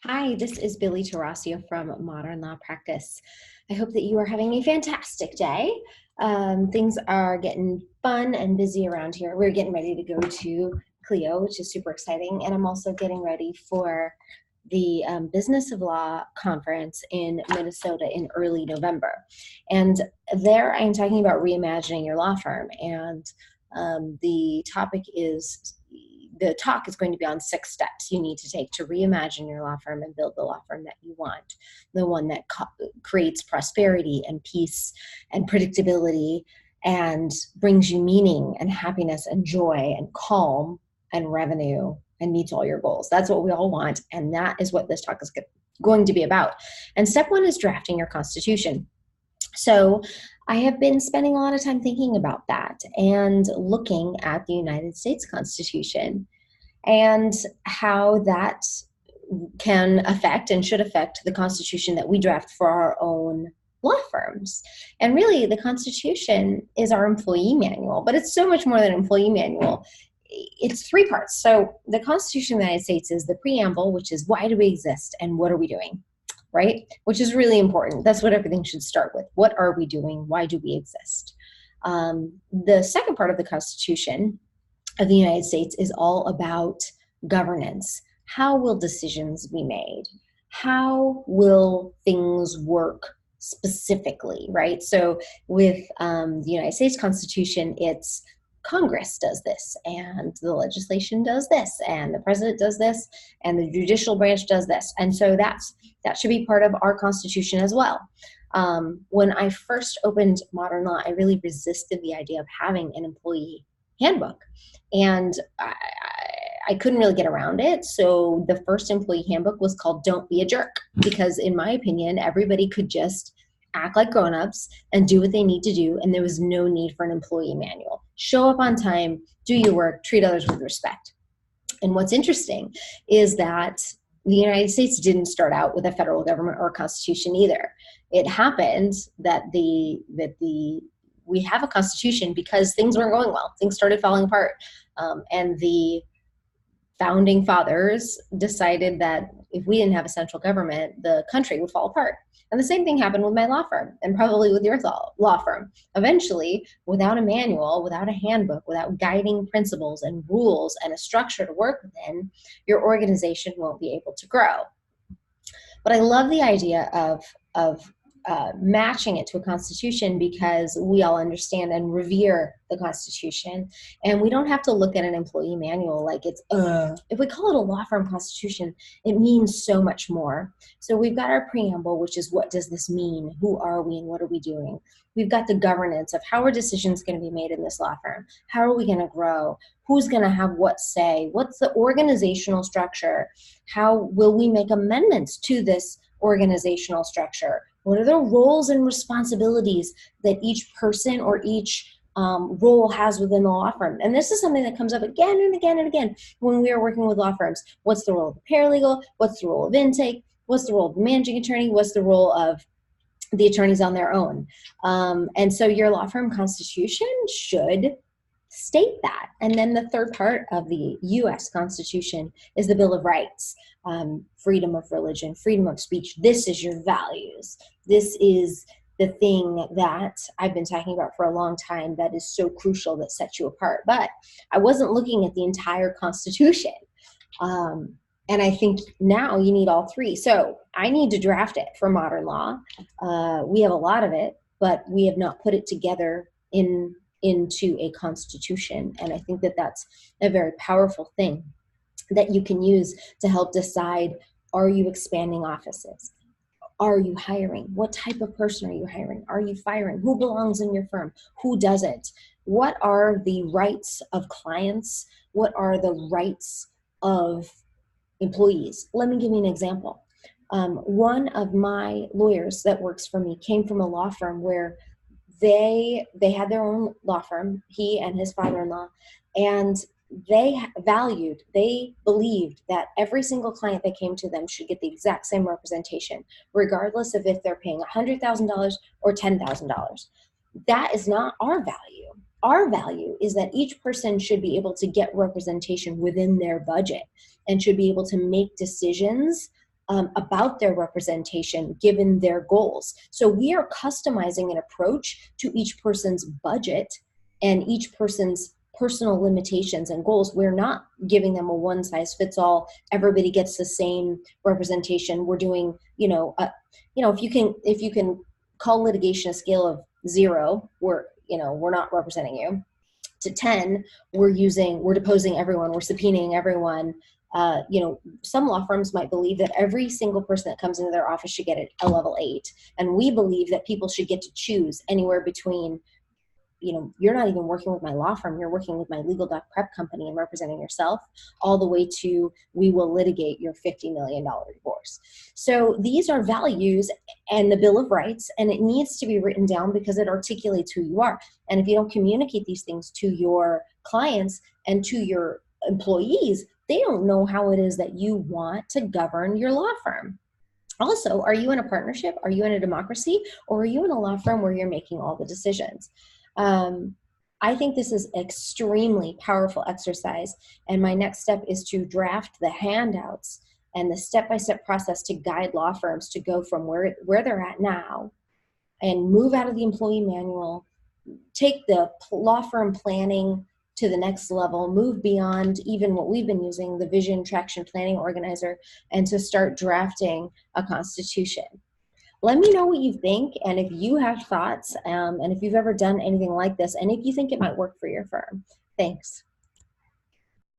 Hi, this is Billy Tarasio from Modern Law Practice. I hope that you are having a fantastic day. Things are getting fun and busy around here. We're getting ready to go to Clio, which is super exciting. And I'm also getting ready for the Business of Law conference in Minnesota in early November. And there I'm talking about reimagining your law firm. And the talk is going to be on 6 steps you need to take to reimagine your law firm and build the law firm that you want, the one that creates prosperity and peace and predictability and brings you meaning and happiness and joy and calm and revenue and meets all your goals. That's what we all want, and that is what this talk is going to be about. And step 1 is drafting your constitution. So I have been spending a lot of time thinking about that and looking at the United States Constitution and how that can affect and should affect the Constitution that we draft for our own law firms. And really, the Constitution is our employee manual, but it's so much more than an employee manual. It's 3 parts. So the Constitution of the United States is the preamble, which is why do we exist and what are we doing? Right? Which is really important. That's what everything should start with. What are we doing? Why do we exist? The second part of the Constitution of the United States is all about governance. How will decisions be made? How will things work specifically, right? So with the United States Constitution, it's Congress does this, and the legislation does this, and the president does this, and the judicial branch does this. And so that should be part of our Constitution as well. When I first opened Modern Law, I really resisted the idea of having an employee handbook, and I couldn't really get around it. So the first employee handbook was called Don't Be a Jerk, because in my opinion, everybody could just act like grown-ups and do what they need to do, and there was no need for an employee manual. Show up on time, do your work, treat others with respect. And what's interesting is that the United States didn't start out with a federal government or a constitution either. It happened that we have a constitution because things weren't going well. Things started falling apart. And the founding fathers decided that if we didn't have a central government, the country would fall apart. And the same thing happened with my law firm, and probably with your law firm. Eventually, without a manual, without a handbook, without guiding principles and rules and a structure to work within, your organization won't be able to grow. But I love the idea of matching it to a constitution, because we all understand and revere the Constitution, and we don't have to look at an employee manual like it's if we call it a law firm constitution, it means so much more. So we've got our preamble, which is what does this mean, who are we, and what are we doing. We've got the governance of how are decisions going to be made in this law firm, how are we going to grow, who's going to have what say, what's the organizational structure, how will we make amendments to this organizational structure, what are the roles and responsibilities that each person or each role has within the law firm. And this is something that comes up again and again and again when we are working with law firms. What's the role of the paralegal? What's the role of intake? What's the role of the managing attorney? What's the role of the attorneys on their own? And so your law firm constitution should state that. And then the third part of the U.S. Constitution is the Bill of Rights. Freedom of religion, freedom of speech. This is your values. This is the thing that I've been talking about for a long time that is so crucial, that sets you apart. But I wasn't looking at the entire Constitution. And I think now you need all 3. So I need to draft it for Modern Law. We have a lot of it, but we have not put it together into a constitution. And I think that that's a very powerful thing that you can use to help decide, are you expanding offices? Are you hiring? What type of person are you hiring? Are you firing? Who belongs in your firm? Who doesn't? What are the rights of clients? What are the rights of employees? Let me give you an example. One of my lawyers that works for me came from a law firm where they had their own law firm, he and his father-in-law, and they believed that every single client that came to them should get the exact same representation, regardless of if they're paying $100,000 or $10,000. That is not our value. Our value is that each person should be able to get representation within their budget and should be able to make decisions about their representation given their goals. So we are customizing an approach to each person's budget and each person's personal limitations and goals. We're not giving them a one size fits all, everybody gets the same representation. We're doing, if you can call litigation a scale of 0, we're not representing you, to 10, we're deposing everyone, we're subpoenaing everyone. Some law firms might believe that every single person that comes into their office should get a level 8. And we believe that people should get to choose anywhere between, you're not even working with my law firm, you're working with my legal doc prep company and representing yourself, all the way to we will litigate your $50 million divorce. So these are values and the Bill of Rights, and it needs to be written down because it articulates who you are. And if you don't communicate these things to your clients and to your employees, they don't know how it is that you want to govern your law firm. Also, are you in a partnership? Are you in a democracy? Or are you in a law firm where you're making all the decisions? I think this is extremely powerful exercise, and my next step is to draft the handouts and the step-by-step process to guide law firms to go from where they're at now and move out of the employee manual, take the law firm planning to the next level, move beyond even what we've been using, the Vision Traction Planning Organizer, and to start drafting a constitution. Let me know what you think, and if you have thoughts, and if you've ever done anything like this, and if you think it might work for your firm. Thanks.